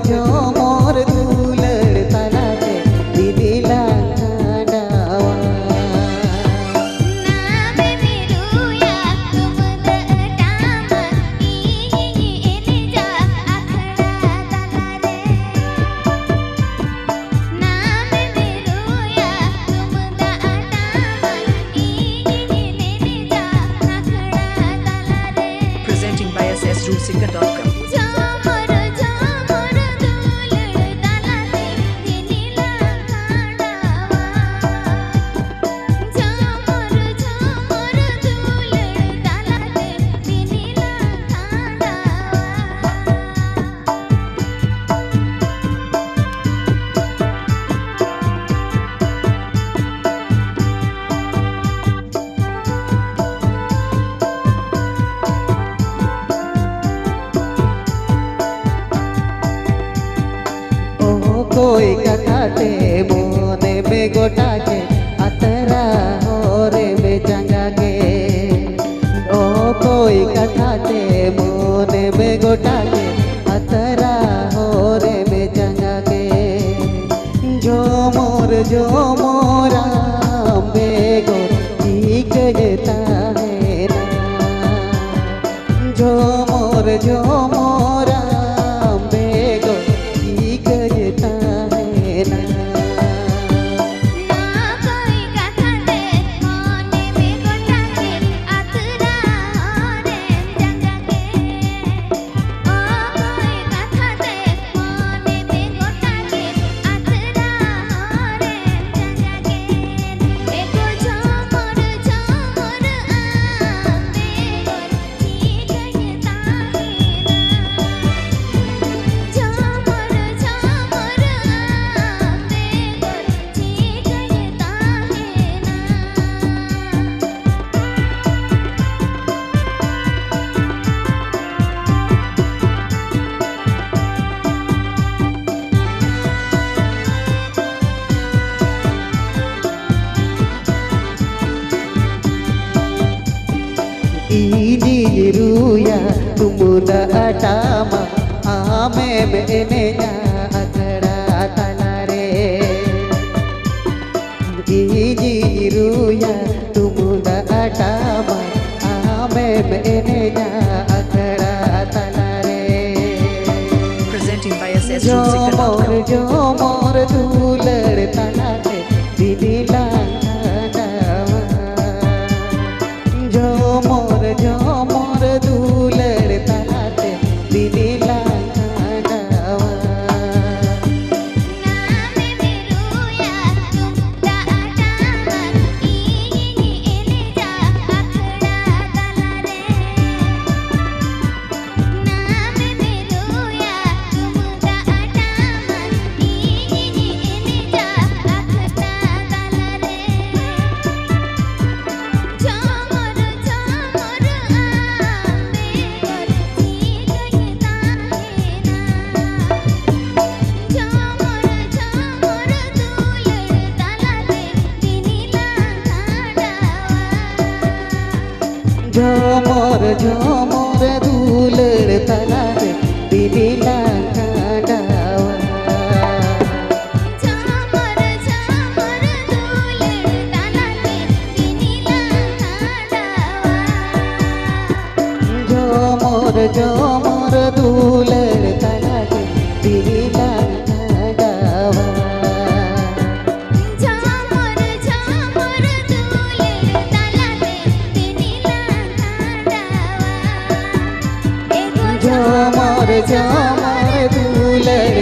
झोमर दुलड़ तलाते दिदिला खांडावा नामे मेरुया तुम दटामा इनी एने जा आखड़ा तला रे नामे मेरुया तुम दटामा इनी एने जा आखड़ा तला रे Presenting by ssrootsingar.com. झोमर झोमर दुलड़ तलाते दिदिला खांडावा झोमर झोमर दुलड़ तलाते दिदिला खांडावा ओ कोई कथाते मोने में गोटा के अतरा होरे में जंगा के ओ कोई कथाते मोने में गोटा के अतरा होरे में जंगा के जो मोरा बेगो ठीक जता है ना जो मोरा बेगो ठीक जता है ना ना कोई कथा दे मोने में गोटा के अतरा होरे जंगा के ओ कोई कथा दे मोने में गोटा के अतरा होरे जंगा के एको झोमर झोमर आंबे गोर ठीक जता है ना झोमर झोमर आंबे गोर ठीक जता ini ruya tumuda atama ame menenya athara talare ini ruya tumuda atama ame menenya athara talare Presenting by ssrootsingar.com. झोमर दुलड़ तलाते दिदिला खांडावा झोमर दुलड़ तलाते दिदिला खांडावा नामे मेरुया तुम दटामा इनी एने जा आखड़ा तला रे नामे मेरुया तुम दटामा इनी एने जा आखड़ा तला रे झोमर झोमर आंबे गोर ठीक जता है ना झोमर झोमर दुलड़ तलाते दिदिला झोमर दुलड़ तलाते दिदिला खांडावा झोमर झोमर दुलड़ तलाते दिदिला झोमर दुलड़ तलाते दिदिला खांडावा झोमर झोमर दुलड़ तलाते दिदिला खांडावा एको झोमर दुलड़